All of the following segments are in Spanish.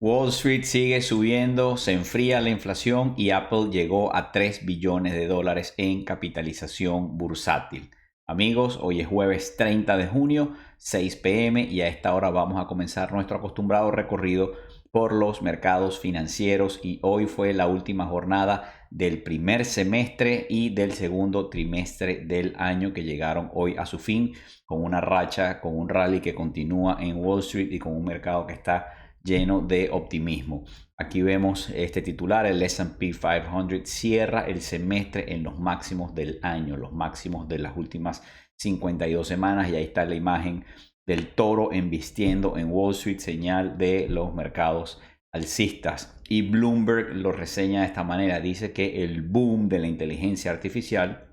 Wall Street sigue subiendo, se enfría la inflación y Apple llegó a 3 billones de dólares en capitalización bursátil. Amigos, hoy es jueves 30 de junio, 6 p.m. y a esta hora vamos a comenzar nuestro acostumbrado recorrido por los mercados financieros y hoy fue la última jornada del primer semestre y del segundo trimestre del año que llegaron hoy a su fin con una racha, con un rally que continúa en Wall Street y con un mercado que está lleno de optimismo. Aquí vemos este titular: el S&P 500 cierra el semestre en los máximos del año, los máximos de las últimas 52 semanas, y ahí está la imagen del toro embistiendo en Wall Street, señal de los mercados alcistas. Y Bloomberg lo reseña de esta manera: dice que el boom de la inteligencia artificial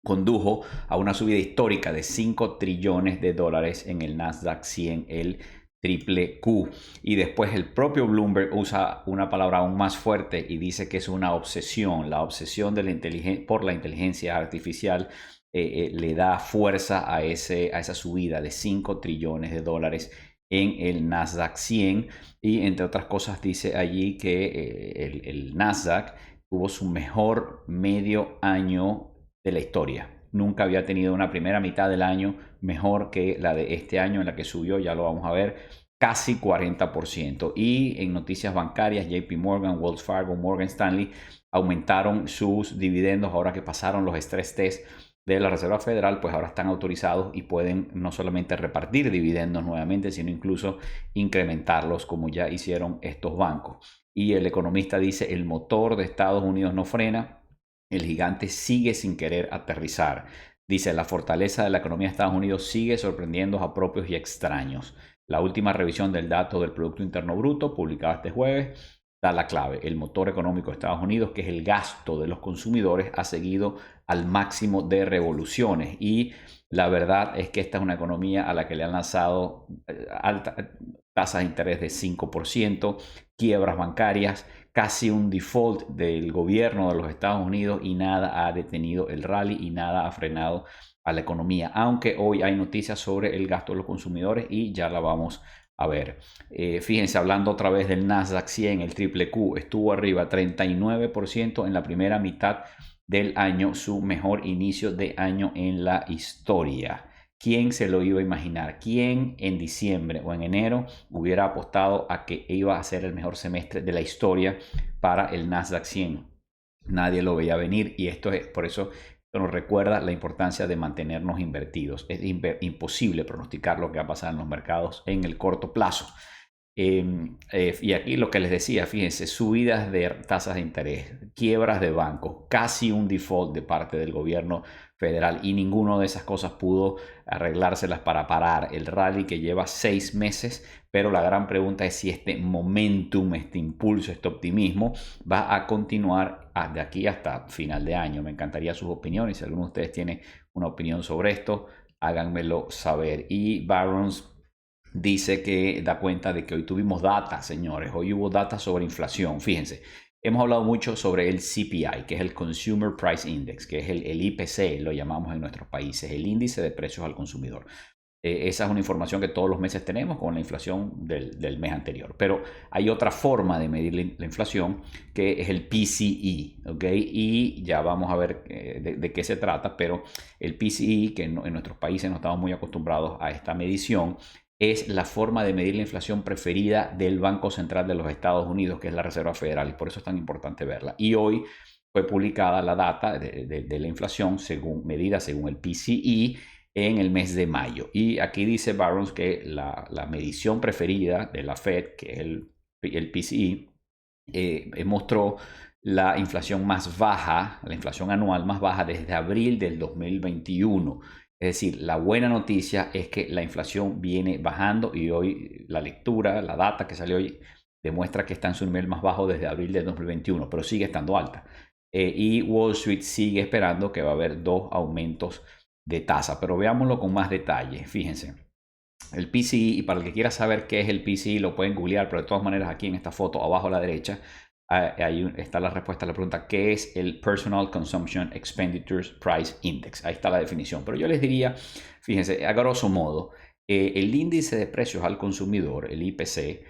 condujo a una subida histórica de 5 trillones de dólares en el Nasdaq 100, el triple Q. Y después el propio Bloomberg usa una palabra aún más fuerte y dice que es una obsesión. La obsesión de por la inteligencia artificial le da fuerza a esa subida de 5 trillones de dólares en el Nasdaq 100. Y entre otras cosas dice allí que el Nasdaq tuvo su mejor medio año de la historia. Nunca había tenido una primera mitad del año mejor que la de este año, en la que subió, ya lo vamos a ver, casi 40%. Y en noticias bancarias, JP Morgan, Wells Fargo, Morgan Stanley aumentaron sus dividendos ahora que pasaron los stress test de la Reserva Federal. Pues ahora están autorizados y pueden no solamente repartir dividendos nuevamente, sino incluso incrementarlos, como ya hicieron estos bancos. Y el economista dice: el motor de Estados Unidos no frena, el gigante sigue sin querer aterrizar. Dice: la fortaleza de la economía de Estados Unidos sigue sorprendiendo a propios y extraños. La última revisión del dato del Producto Interno Bruto, publicada este jueves, da la clave: el motor económico de Estados Unidos, que es el gasto de los consumidores, ha seguido al máximo de revoluciones. Y la verdad es que esta es una economía a la que le han lanzado altas tasas de interés de 5%, quiebras bancarias, casi un default del gobierno de los Estados Unidos, y nada ha detenido el rally y nada ha frenado a la economía. Aunque hoy hay noticias sobre el gasto de los consumidores y ya la vamos a ver. Fíjense, hablando otra vez del Nasdaq 100, el triple Q estuvo arriba 39% en la primera mitad del año, su mejor inicio de año en la historia. ¿Quién se lo iba a imaginar? ¿Quién en diciembre o en enero hubiera apostado a que iba a ser el mejor semestre de la historia para el Nasdaq 100? Nadie lo veía venir, y esto es por eso que nos recuerda la importancia de mantenernos invertidos. Es imposible pronosticar lo que va a pasar en los mercados en el corto plazo. Y aquí lo que les decía, fíjense: subidas de tasas de interés, quiebras de bancos, casi un default de parte del gobierno federal, y ninguno de esas cosas pudo arreglárselas para parar el rally que lleva 6 meses. Pero la gran pregunta es si este momentum, este impulso, este optimismo va a continuar de aquí hasta final de año. Me encantaría sus opiniones. Si alguno de ustedes tiene una opinión sobre esto, háganmelo saber. Y Barron's dice que da cuenta de que hoy tuvimos data, señores. Hoy hubo data sobre inflación. Fíjense, hemos hablado mucho sobre el CPI, que es el Consumer Price Index, que es el IPC, lo llamamos en nuestros países, el índice de precios al consumidor. Esa es una información que todos los meses tenemos con la inflación del mes anterior. Pero hay otra forma de medir la inflación, que es el PCE, ¿ok? Y ya vamos a ver de qué se trata. Pero el PCE, que en nuestros países no estamos muy acostumbrados a esta medición, es la forma de medir la inflación preferida del Banco Central de los Estados Unidos, que es la Reserva Federal, y por eso es tan importante verla. Y hoy fue publicada la data de la inflación medida según el PCE en el mes de mayo. Y aquí dice Barron's que la medición preferida de la Fed, que es el PCE, mostró la inflación más baja, la inflación anual más baja desde abril del 2021. Es decir, la buena noticia es que la inflación viene bajando, y hoy la lectura, la data que salió hoy, demuestra que está en su nivel más bajo desde abril de 2021, pero sigue estando alta. Y Wall Street sigue esperando que va a haber 2 aumentos de tasa, pero veámoslo con más detalle. Fíjense, el PCE, y para el que quiera saber qué es el PCE, lo pueden googlear, pero de todas maneras aquí en esta foto abajo a la derecha ahí está la respuesta a la pregunta: ¿qué es el Personal Consumption Expenditures Price Index? Ahí está la definición. Pero yo les diría, fíjense, a grosso modo, el índice de precios al consumidor, el IPC,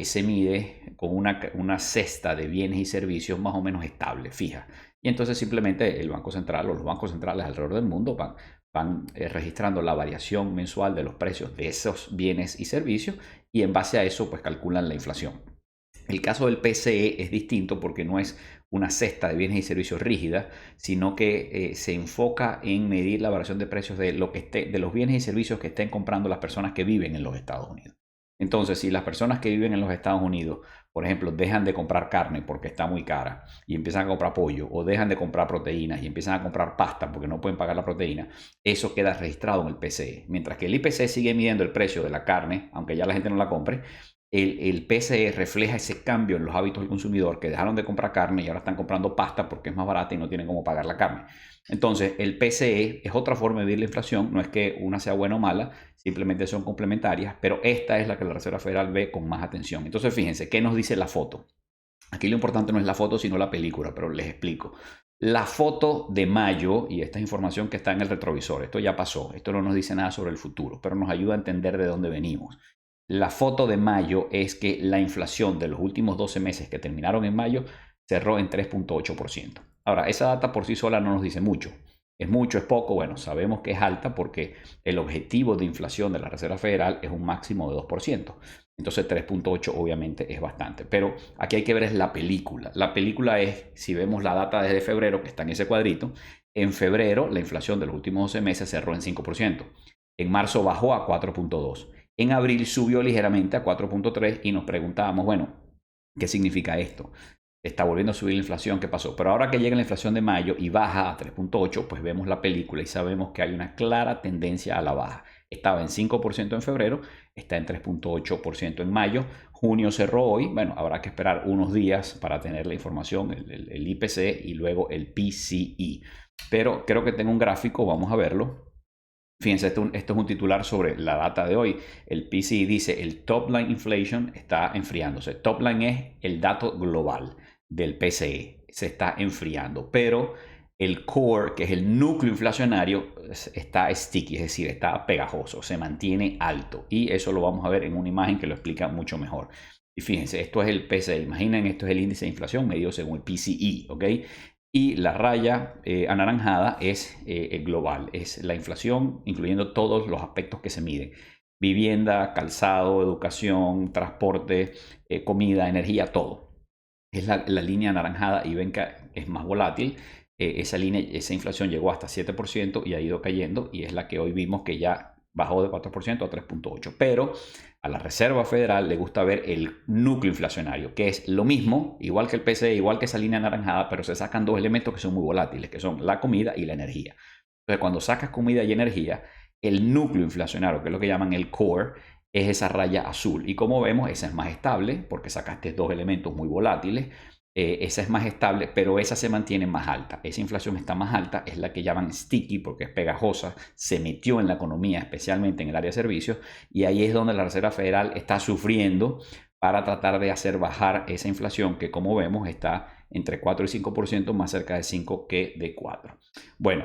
se mide con una cesta de bienes y servicios más o menos estable, fija. Y entonces simplemente el Banco Central o los bancos centrales alrededor del mundo van registrando la variación mensual de los precios de esos bienes y servicios y en base a eso pues calculan la inflación. El caso del PCE es distinto porque no es una cesta de bienes y servicios rígida, sino que se enfoca en medir la variación de precios de los bienes y servicios que estén comprando las personas que viven en los Estados Unidos. Entonces, si las personas que viven en los Estados Unidos, por ejemplo, dejan de comprar carne porque está muy cara y empiezan a comprar pollo, o dejan de comprar proteínas y empiezan a comprar pasta porque no pueden pagar la proteína, eso queda registrado en el PCE. Mientras que el IPC sigue midiendo el precio de la carne, aunque ya la gente no la compre, el PCE refleja ese cambio en los hábitos del consumidor, que dejaron de comprar carne y ahora están comprando pasta porque es más barata y no tienen cómo pagar la carne. Entonces, el PCE es otra forma de medir la inflación, no es que una sea buena o mala, simplemente son complementarias, pero esta es la que la Reserva Federal ve con más atención. Entonces, fíjense, ¿qué nos dice la foto? Aquí lo importante no es la foto, sino la película, pero les explico. La foto de mayo, y esta es información que está en el retrovisor, esto ya pasó, esto no nos dice nada sobre el futuro, pero nos ayuda a entender de dónde venimos. La foto de mayo es que la inflación de los últimos 12 meses que terminaron en mayo cerró en 3.8%. Ahora, esa data por sí sola no nos dice mucho. ¿Es mucho, es poco? Bueno, sabemos que es alta porque el objetivo de inflación de la Reserva Federal es un máximo de 2%. Entonces 3.8 obviamente es bastante. Pero aquí hay que ver es la película. La película es, si vemos la data desde febrero, que está en ese cuadrito, en febrero la inflación de los últimos 12 meses cerró en 5%. En marzo bajó a 4.2%. En abril subió ligeramente a 4.3 y nos preguntábamos, bueno, ¿qué significa esto? Está volviendo a subir la inflación, ¿qué pasó? Pero ahora que llega la inflación de mayo y baja a 3.8, pues vemos la película y sabemos que hay una clara tendencia a la baja. Estaba en 5% en febrero, está en 3.8% en mayo. Junio cerró hoy, bueno, habrá que esperar unos días para tener la información, el IPC y luego el PCE. Pero creo que tengo un gráfico, vamos a verlo. Fíjense, esto es un titular sobre la data de hoy. El PCE dice el top line inflation está enfriándose. Top line es el dato global del PCE. Se está enfriando. Pero el core, que es el núcleo inflacionario, está sticky, es decir, está pegajoso, se mantiene alto. Y eso lo vamos a ver en una imagen que lo explica mucho mejor. Y fíjense, esto es el PCE. Imaginen, esto es el índice de inflación medido según el PCE, ¿ok? Y la raya anaranjada es global, es la inflación, incluyendo todos los aspectos que se miden. Vivienda, calzado, educación, transporte, comida, energía, todo. Es la línea anaranjada y ven que es más volátil. Esa inflación llegó hasta 7% y ha ido cayendo y es la que hoy vimos que ya bajó de 4% a 3.8%. Pero a la Reserva Federal le gusta ver el núcleo inflacionario, que es lo mismo, igual que el PCE, igual que esa línea anaranjada, pero se sacan dos elementos que son muy volátiles, que son la comida y la energía. Entonces, cuando sacas comida y energía, el núcleo inflacionario, que es lo que llaman el core, es esa raya azul. Y como vemos, esa es más estable, porque sacaste dos elementos muy volátiles. Esa es más estable, pero esa se mantiene más alta. Esa inflación está más alta, es la que llaman sticky porque es pegajosa, se metió en la economía, especialmente en el área de servicios, y ahí es donde la Reserva Federal está sufriendo para tratar de hacer bajar esa inflación que, como vemos, está entre 4 y 5%, más cerca de 5 que de 4. Bueno,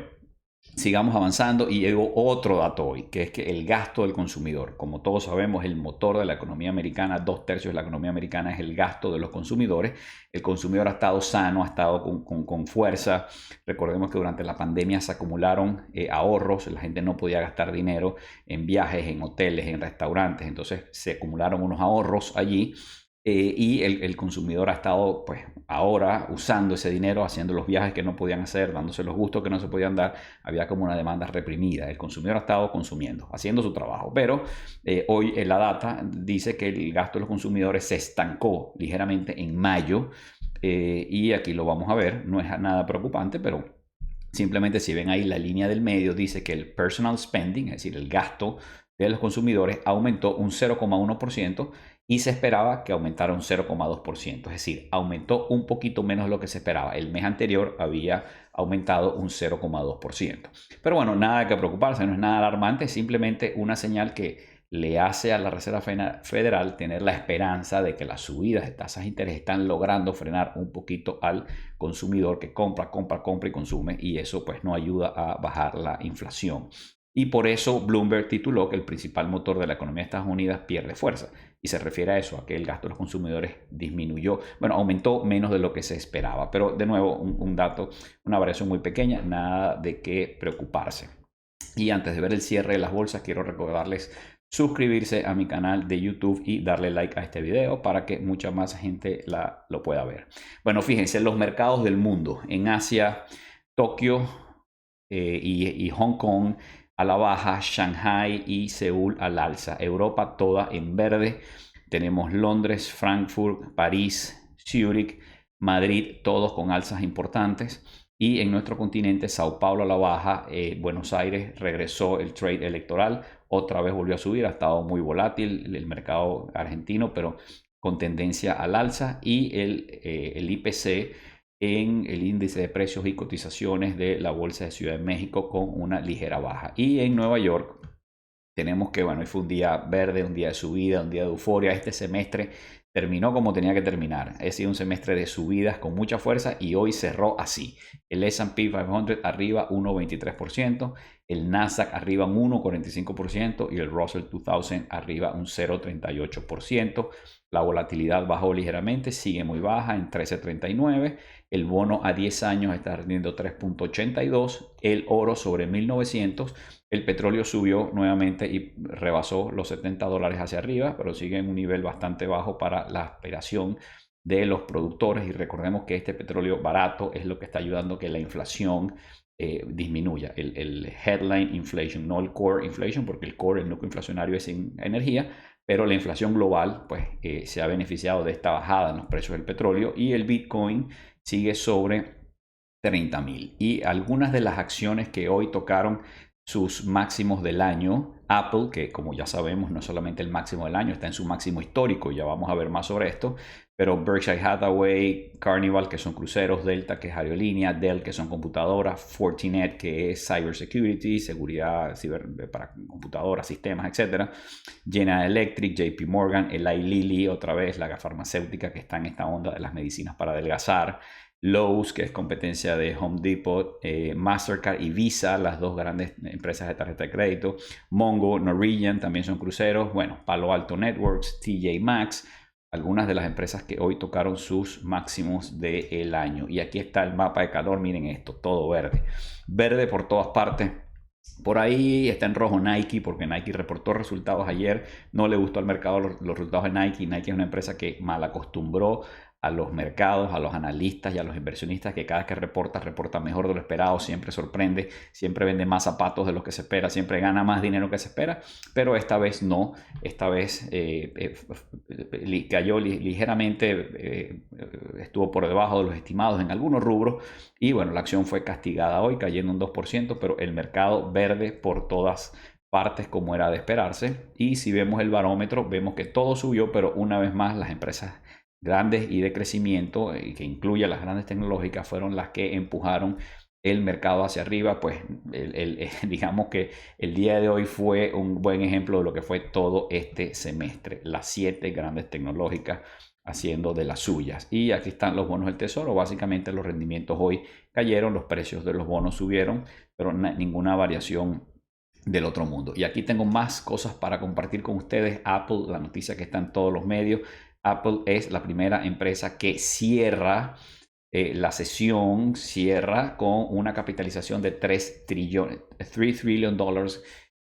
sigamos avanzando y llegó otro dato hoy, que es que el gasto del consumidor, como todos sabemos, el motor de la economía americana, 2/3 de la economía americana es el gasto de los consumidores. El consumidor ha estado sano, ha estado con fuerza. Recordemos que durante la pandemia se acumularon ahorros, la gente no podía gastar dinero en viajes, en hoteles, en restaurantes, entonces se acumularon unos ahorros allí. Y el consumidor ha estado pues ahora usando ese dinero, haciendo los viajes que no podían hacer, dándose los gustos que no se podían dar. Había como una demanda reprimida. El consumidor ha estado consumiendo, haciendo su trabajo. Pero hoy la data dice que el gasto de los consumidores se estancó ligeramente en mayo. Y aquí lo vamos a ver. No es nada preocupante, pero simplemente si ven ahí la línea del medio dice que el personal spending, es decir, el gasto de los consumidores aumentó un 0,1% y se esperaba que aumentara un 0,2%, es decir, aumentó un poquito menos de lo que se esperaba. El mes anterior había aumentado un 0,2%. Pero bueno, nada que preocuparse, no es nada alarmante, es simplemente una señal que le hace a la Reserva Federal tener la esperanza de que las subidas de tasas de interés están logrando frenar un poquito al consumidor que compra y consume, y eso pues no ayuda a bajar la inflación. Y por eso Bloomberg tituló que el principal motor de la economía de Estados Unidos pierde fuerza. Y se refiere a eso, a que el gasto de los consumidores disminuyó, bueno, aumentó menos de lo que se esperaba. Pero de nuevo, un dato, una variación muy pequeña, nada de qué preocuparse. Y antes de ver el cierre de las bolsas, quiero recordarles suscribirse a mi canal de YouTube y darle like a este video para que mucha más gente lo pueda ver. Bueno, fíjense, los mercados del mundo. En Asia, Tokio y Hong Kong a la baja, Shanghai y Seúl al alza. Europa toda en verde. Tenemos Londres, Frankfurt, París, Zúrich, Madrid, todos con alzas importantes. Y en nuestro continente, Sao Paulo a la baja, Buenos Aires regresó el trade electoral, otra vez volvió a subir, ha estado muy volátil el mercado argentino, pero con tendencia al alza. Y el IPC en el índice de precios y cotizaciones de la Bolsa de Ciudad de México con una ligera baja. Y en Nueva York tenemos que, bueno, hoy fue un día verde, un día de subida, un día de euforia. Este semestre terminó como tenía que terminar. Ha sido un semestre de subidas con mucha fuerza y hoy cerró así. El S&P 500 arriba 1,23%, el Nasdaq arriba un 1,45% y el Russell 2000 arriba un 0,38%. La volatilidad bajó ligeramente, sigue muy baja en 13,39. El bono a 10 años está rindiendo 3,82. El oro sobre 1900. El petróleo subió nuevamente y rebasó los $70 hacia arriba, pero sigue en un nivel bastante bajo para la aspiración de los productores. Y recordemos que este petróleo barato es lo que está ayudando a que la inflación disminuya. El headline inflation, no el core inflation, porque el core, el núcleo inflacionario, es en energía, pero la inflación global pues, se ha beneficiado de esta bajada en los precios del petróleo y el Bitcoin sigue sobre 30.000. Y algunas de las acciones que hoy tocaron sus máximos del año, Apple, que como ya sabemos no es solamente el máximo del año, está en su máximo histórico, ya vamos a ver más sobre esto, pero Berkshire Hathaway, Carnival, que son cruceros, Delta, que es aerolínea, Dell, que son computadoras, Fortinet, que es cybersecurity, seguridad para computadoras, sistemas, etc. General Electric, JP Morgan, Eli Lilly, otra vez la farmacéutica que está en esta onda de las medicinas para adelgazar, Lowe's, que es competencia de Home Depot, Mastercard y Visa, las dos grandes empresas de tarjeta de crédito, Mongo, Norwegian, también son cruceros, bueno, Palo Alto Networks, TJ Maxx, algunas de las empresas que hoy tocaron sus máximos del año. Y aquí está el mapa de calor, miren esto, todo verde, verde por todas partes. Por ahí está en rojo Nike, porque Nike reportó resultados ayer, no le gustó al mercado los resultados de Nike. Nike es una empresa que mal acostumbró a los mercados, a los analistas y a los inversionistas, que cada vez que reporta mejor de lo esperado, siempre sorprende, siempre vende más zapatos de lo que se espera, siempre gana más dinero que se espera, pero esta vez no, esta vez cayó ligeramente, estuvo por debajo de los estimados en algunos rubros y bueno, la acción fue castigada hoy, cayendo un 2%, pero el mercado verde por todas partes como era de esperarse. Y si vemos el barómetro, vemos que todo subió, pero una vez más las empresas grandes y de crecimiento, que incluye a las grandes tecnológicas, fueron las que empujaron el mercado hacia arriba. Pues digamos que el día de hoy fue un buen ejemplo de lo que fue todo este semestre. Las 7 grandes tecnológicas haciendo de las suyas. Y aquí están los bonos del tesoro. Básicamente los rendimientos hoy cayeron, los precios de los bonos subieron, pero ninguna variación del otro mundo. Y aquí tengo más cosas para compartir con ustedes. Apple, la noticia que está en todos los medios. Apple es la primera empresa que cierra la sesión, cierra con una capitalización de 3 trillones, $3 trillion,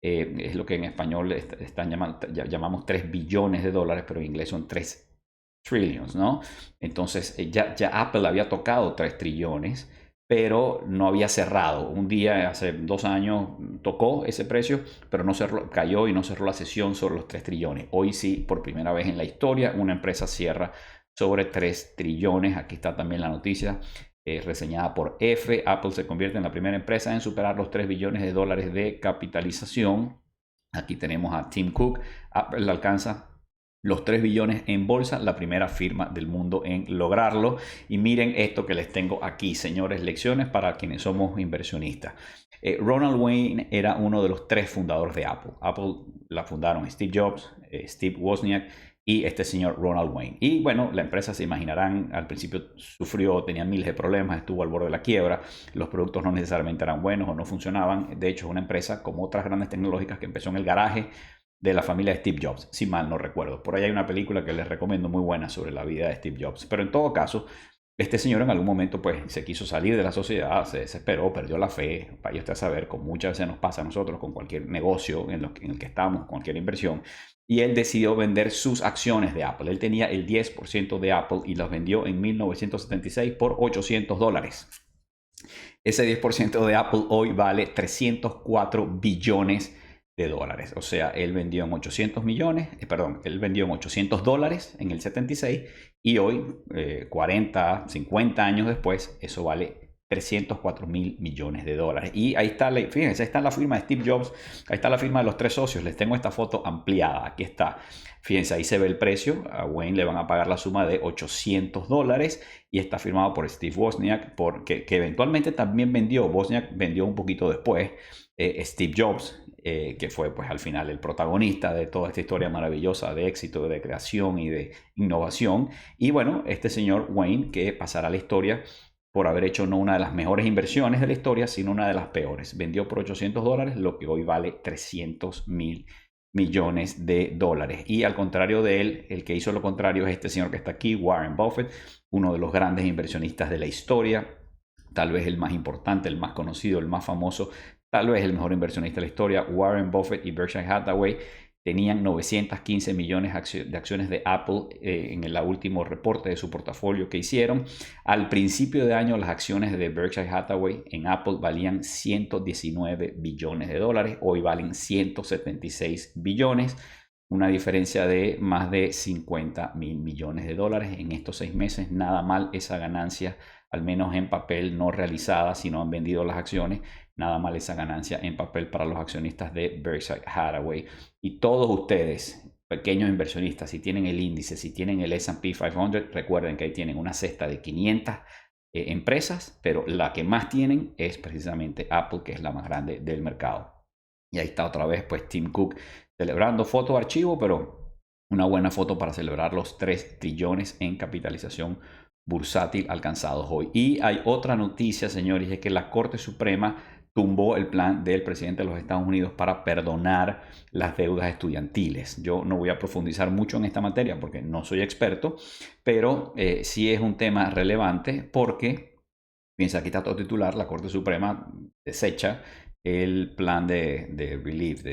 es lo que en español llamamos 3 billones de dólares, pero en inglés son 3 trillions, ¿no? Entonces ya Apple había tocado 3 trillones, pero no había cerrado. Un día, hace 2 años, tocó ese precio, pero no cerró, cayó y no cerró la sesión sobre los 3 trillones. Hoy sí, por primera vez en la historia, una empresa cierra sobre 3 trillones. Aquí está también la noticia reseñada por F. Apple se convierte en la primera empresa en superar los 3 billones de dólares de capitalización. Aquí tenemos a Tim Cook. Apple alcanza los 3 billones en bolsa, la primera firma del mundo en lograrlo. Y miren esto que les tengo aquí, señores, lecciones para quienes somos inversionistas. Ronald Wayne era uno de los 3 fundadores de Apple. Apple la fundaron Steve Jobs, Steve Wozniak y este señor Ronald Wayne. Y bueno, la empresa, se imaginarán, al principio sufrió, tenía miles de problemas, estuvo al borde de la quiebra, los productos no necesariamente eran buenos o no funcionaban. De hecho, es una empresa como otras grandes tecnológicas que empezó en el garaje de la familia de Steve Jobs, si mal no recuerdo. Por ahí hay una película que les recomiendo muy buena sobre la vida de Steve Jobs. Pero en todo caso, este señor en algún momento pues se quiso salir de la sociedad, se desesperó, perdió la fe. Vaya usted a saber, como muchas veces nos pasa a nosotros con cualquier negocio en el que estamos, cualquier inversión. Y él decidió vender sus acciones de Apple. Él tenía el 10% de Apple y las vendió en 1976 por $800. Ese 10% de Apple hoy vale 304 billones de dólares. O sea, él vendió en 800 millones, él vendió en $800 en el 76 y hoy, 40, 50 años después, eso vale 304 mil millones de dólares. Y ahí está, fíjense, ahí está la firma de Steve Jobs, ahí está la firma de los tres socios. Les tengo esta foto ampliada, aquí está. Fíjense, ahí se ve el precio. A Wayne le van a pagar la suma de $800 y está firmado por Steve Wozniak, que eventualmente también vendió. Wozniak vendió un poquito después. Steve Jobs, que fue pues al final el protagonista de toda esta historia maravillosa de éxito, de creación y de innovación. Y bueno, este señor Wayne, que pasará a la historia por haber hecho no una de las mejores inversiones de la historia, sino una de las peores. Vendió por $800 lo que hoy vale 300 mil millones de dólares. Y al contrario de él, el que hizo lo contrario es este señor que está aquí, Warren Buffett, uno de los grandes inversionistas de la historia, tal vez el más importante, el más conocido, el más famoso, tal vez el mejor inversionista de la historia. Warren Buffett y Berkshire Hathaway tenían 915 millones de acciones de Apple en el último reporte de su portafolio que hicieron. Al principio de año, las acciones de Berkshire Hathaway en Apple valían 119 billones de dólares. Hoy valen 176 billones. Una diferencia de más de 50 mil millones de dólares en estos 6 meses. Nada mal esa ganancia, al menos en papel, no realizada, si no han vendido las acciones. Nada mal esa ganancia en papel para los accionistas de Berkshire Hathaway. Y todos ustedes, pequeños inversionistas, si tienen el índice, si tienen el S&P 500, recuerden que ahí tienen una cesta de 500 empresas, pero la que más tienen es precisamente Apple, que es la más grande del mercado. Y ahí está otra vez pues Tim Cook celebrando, foto de archivo, pero una buena foto para celebrar los 3 trillones en capitalización bursátil alcanzados hoy. Y hay otra noticia, señores, es que la Corte Suprema tumbó el plan del presidente de los Estados Unidos para perdonar las deudas estudiantiles. Yo no voy a profundizar mucho en esta materia porque no soy experto, pero sí es un tema relevante porque, piensa, aquí está todo titular, la Corte Suprema desecha el plan de relief,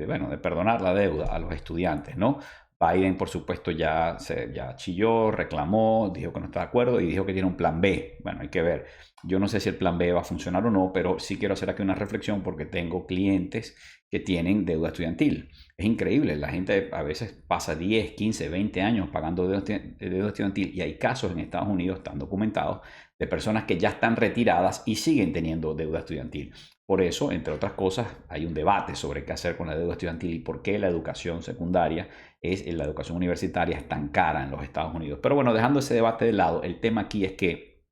bueno, de perdonar la deuda a los estudiantes, ¿no? Biden, por supuesto, ya chilló, reclamó, dijo que no está de acuerdo y dijo que tiene un plan B. Bueno, hay que ver. Yo no sé si el plan B va a funcionar o no, pero sí quiero hacer aquí una reflexión porque tengo clientes que tienen deuda estudiantil. Es increíble, la gente a veces pasa 10, 15, 20 años pagando deuda estudiantil y hay casos en Estados Unidos, están documentados, de personas que ya están retiradas y siguen teniendo deuda estudiantil. Por eso, entre otras cosas, hay un debate sobre qué hacer con la deuda estudiantil y por qué la educación secundaria la educación universitaria es tan cara en los Estados Unidos. Pero bueno, dejando ese debate de lado, el tema aquí es que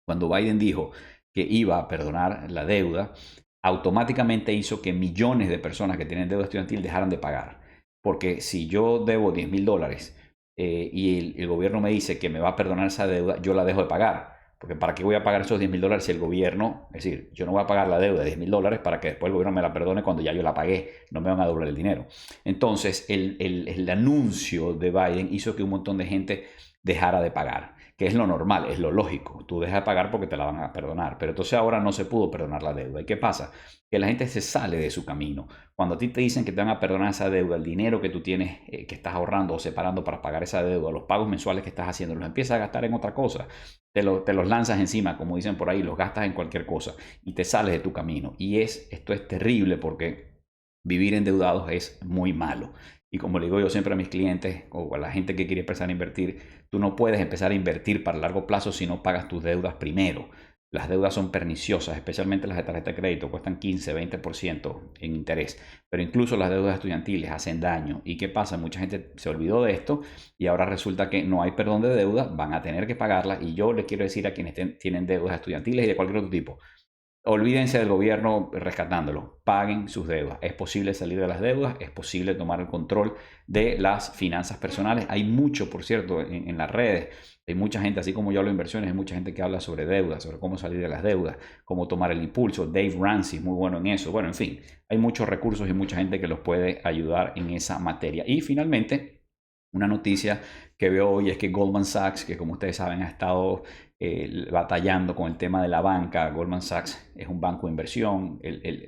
cuando Biden dijo que iba a perdonar la deuda, automáticamente hizo que millones de personas que tienen deuda estudiantil dejaran de pagar. Porque si yo debo $10,000 y el gobierno me dice que me va a perdonar esa deuda, yo la dejo de pagar. Porque ¿para qué voy a pagar esos $10,000 si el gobierno, es decir, yo no voy a pagar la deuda de $10,000 para que después el gobierno me la perdone cuando ya yo la pagué, no me van a doblar el dinero? Entonces, el anuncio de Biden hizo que un montón de gente dejara de pagar, que es lo normal, es lo lógico. Tú dejas de pagar porque te la van a perdonar, pero entonces ahora no se pudo perdonar la deuda. ¿Y qué pasa? Que la gente se sale de su camino. Cuando a ti te dicen que te van a perdonar esa deuda, el dinero que tú tienes, que estás ahorrando o separando para pagar esa deuda, los pagos mensuales que estás haciendo, los empiezas a gastar en otra cosa. Te los lanzas encima, como dicen por ahí, los gastas en cualquier cosa y te sales de tu camino. Y esto es terrible porque vivir endeudados es muy malo. Y como le digo yo siempre a mis clientes o a la gente que quiere empezar a invertir, tú no puedes empezar a invertir para largo plazo si no pagas tus deudas primero. Las deudas son perniciosas, especialmente las de tarjeta de crédito, cuestan 15, 20% en interés, pero incluso las deudas estudiantiles hacen daño. ¿Y qué pasa? Mucha gente se olvidó de esto y ahora resulta que no hay perdón de deuda, van a tener que pagarla. Y yo le quiero decir a quienes tienen deudas estudiantiles y de cualquier otro tipo, olvídense del gobierno rescatándolo, paguen sus deudas. Es posible salir de las deudas, es posible tomar el control de las finanzas personales. Hay mucho, por cierto, en las redes. Hay mucha gente, así como yo hablo de inversiones, hay mucha gente que habla sobre deudas, sobre cómo salir de las deudas, cómo tomar el impulso. Dave Ramsey, muy bueno en eso. Bueno, en fin, hay muchos recursos y mucha gente que los puede ayudar en esa materia. Y finalmente, una noticia que veo hoy es que Goldman Sachs, que como ustedes saben ha estado batallando con el tema de la banca. Goldman Sachs es un banco de inversión,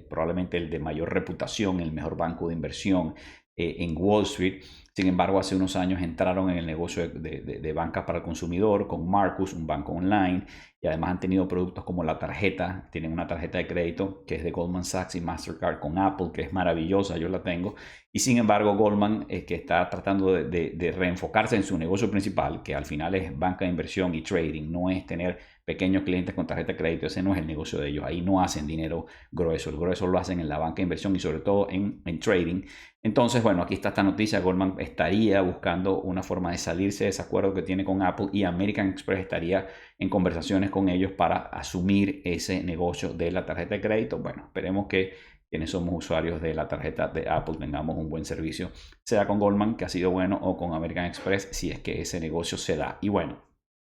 probablemente el de mayor reputación, el mejor banco de inversión en Wall Street. Sin embargo, hace unos años entraron en el negocio de banca para el consumidor con Marcus, un banco online, y además han tenido productos como la tarjeta. Tienen una tarjeta de crédito que es de Goldman Sachs y Mastercard con Apple, que es maravillosa, yo la tengo. Y sin embargo, Goldman, que está tratando de reenfocarse en su negocio principal, que al final es banca de inversión y trading, no es tener pequeños clientes con tarjeta de crédito. Ese no es el negocio de ellos. Ahí no hacen dinero grueso. El grueso lo hacen en la banca de inversión y sobre todo en trading. Entonces, bueno, aquí está esta noticia. Goldman estaría buscando una forma de salirse de ese acuerdo que tiene con Apple, y American Express estaría en conversaciones con ellos para asumir ese negocio de la tarjeta de crédito. Bueno, esperemos que quienes somos usuarios de la tarjeta de Apple tengamos un buen servicio, sea con Goldman, que ha sido bueno, o con American Express, si es que ese negocio se da. Y bueno,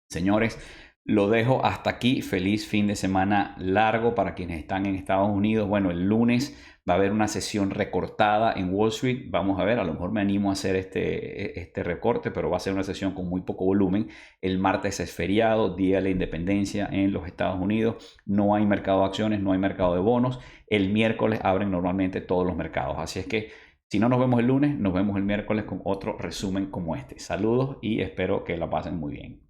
señores, lo dejo hasta aquí. Feliz fin de semana largo para quienes están en Estados Unidos. Bueno, el lunes va a haber una sesión recortada en Wall Street. Vamos a ver, a lo mejor me animo a hacer este recorte, pero va a ser una sesión con muy poco volumen. El martes es feriado, Día de la Independencia en los Estados Unidos. No hay mercado de acciones, no hay mercado de bonos. El miércoles abren normalmente todos los mercados. Así es que si no nos vemos el lunes, nos vemos el miércoles con otro resumen como este. Saludos y espero que la pasen muy bien.